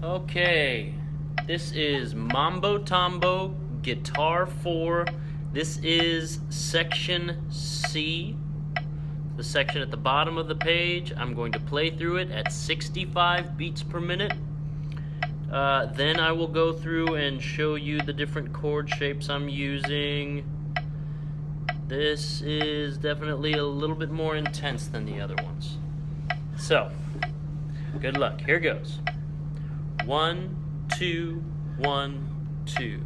Okay, this is Mambotambo Guitar 4. This is section C, the section at the bottom of the page. I'm going to play through it at 65 beats per minute. Then I will go through and show you the different chord shapes I'm using. This is definitely a little bit more intense than the other ones. So, good luck. Here goes. 1, 2, 1, 2.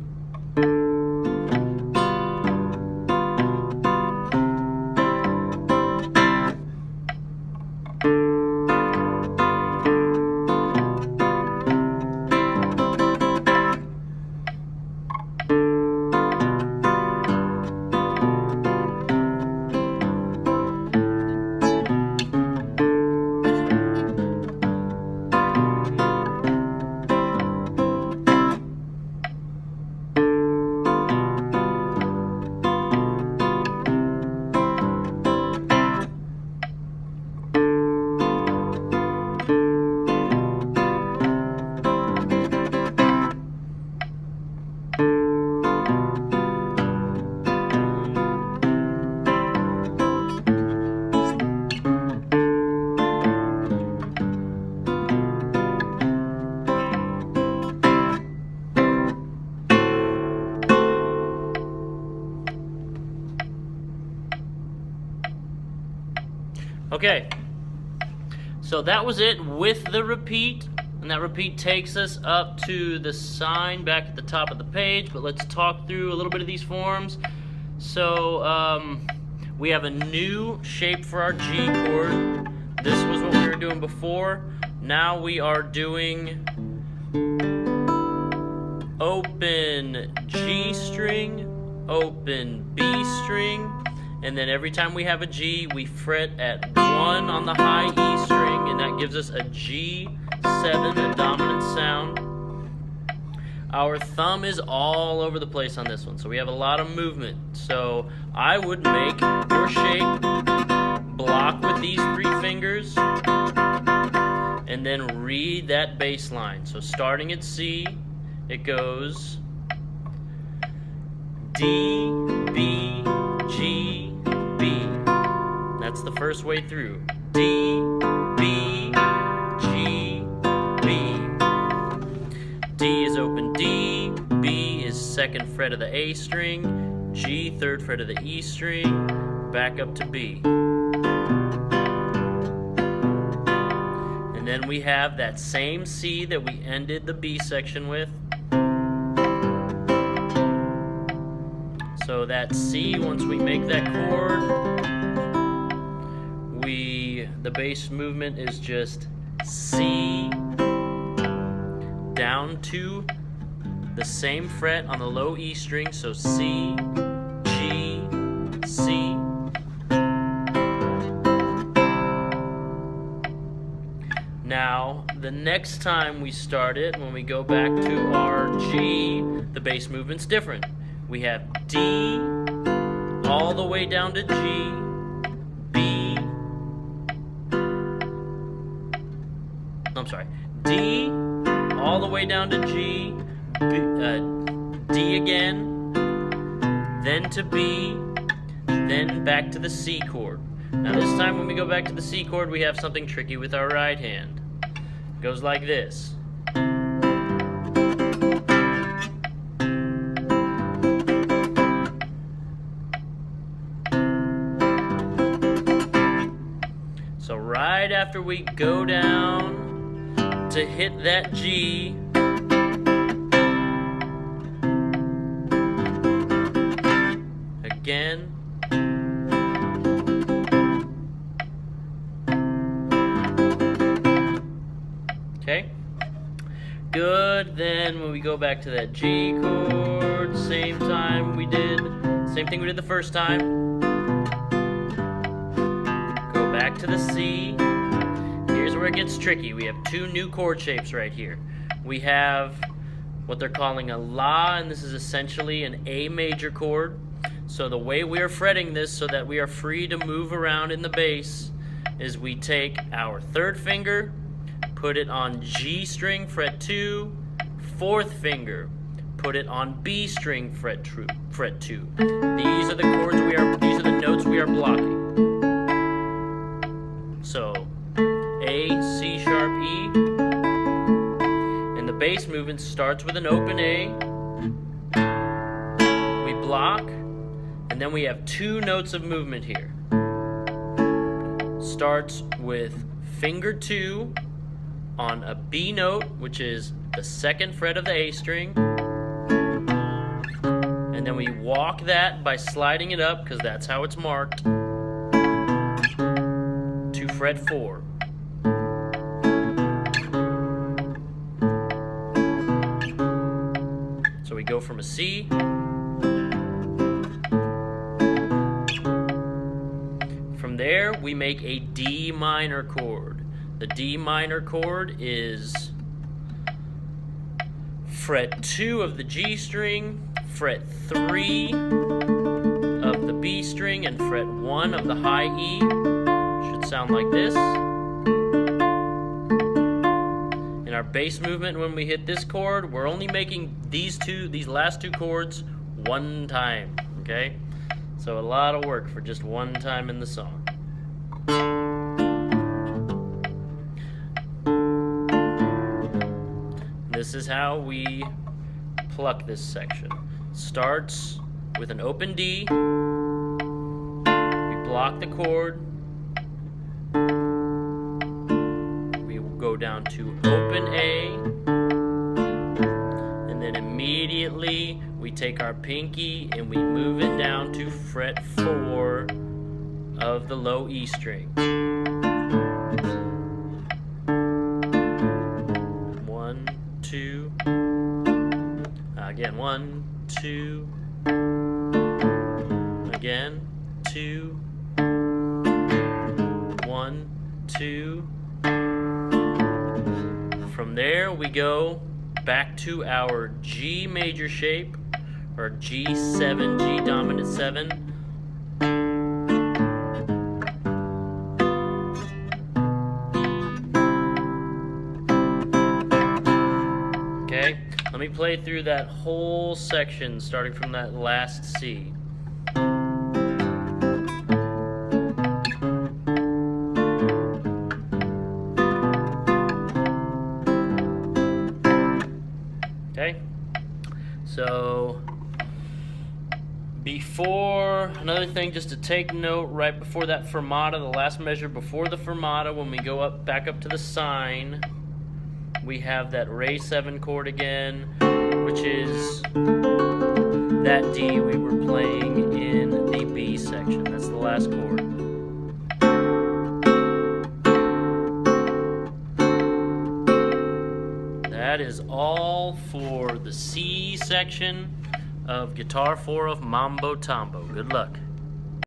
Okay, so that was it with the repeat, and that repeat takes us up to the sign back at the top of the page, but let's talk through a little bit of these forms. So we have a new shape for our G chord. This was what we were doing before. Now we are doing open G string, open B string, and then every time we have a G, we fret at 1 on the high E string, and that gives us a G7, a dominant sound. Our thumb is all over the place on this one, so we have a lot of movement. So I would make your shape, block with these 3 fingers, and then read that bass line. So starting at C, it goes D, B, G, B. That's the first way through. D, B, G, B. D is open D, B is 2nd fret of the A string, G 3rd fret of the E string, back up to B. And then we have that same C that we ended the B section with. So that C, once we make that chord, the bass movement is just C down to the same fret on the low E string, so C, G, C. Now, the next time we start it, when we go back to our G, the bass movement's different. We have D all the way down to G, B, I'm sorry, D all the way down to G, D again, then to B, then back to the C chord. Now this time when we go back to the C chord, we have something tricky with our right hand. It goes like this. So right after we go down to hit that G, again, okay, good. Then when we go back to that G chord, same thing we did the first time. Go back to the C. Here's where it gets tricky. We have 2 new chord shapes right here. We have what they're calling a La, and this is essentially an A major chord. So the way we are fretting this so that we are free to move around in the bass is we take our 3rd finger, put it on G string, fret 2, 4th finger, put it on B string, fret 2. These are the notes we are blocking. So A, C sharp, E, and the bass movement starts with an open A. We block, and then we have 2 notes of movement here. Starts with finger 2 on a B note, which is the 2nd fret of the A string, and then we walk that by sliding it up, because that's how it's marked, to fret 4. So we go from a C, from there we make a D minor chord. The D minor chord is fret 2 of the G string, fret 3 of the B string, and fret 1 of the high E. Should sound like this. In our bass movement, when we hit this chord, we're only making these last 2 chords 1 time, okay? So a lot of work for just 1 time in the song. This is how we pluck this section. Starts with an open D, we block the chord, we will go down to open A, and then immediately we take our pinky and we move it down to fret 4 of the low E string. 1, 2, again 1, 2, again 2, 1, 2. From there we go back to our G major shape, or G7, G dominant 7. Okay, let me play through that whole section starting from that last C. Okay, so another thing just to take note, right before that fermata, the last measure before the fermata, when we go back up to the sign, we have that Re 7 chord again, which is that D we were playing in the B section. That's the last chord. That is all for the C section of Guitar 4 of Mambotambo. Good luck.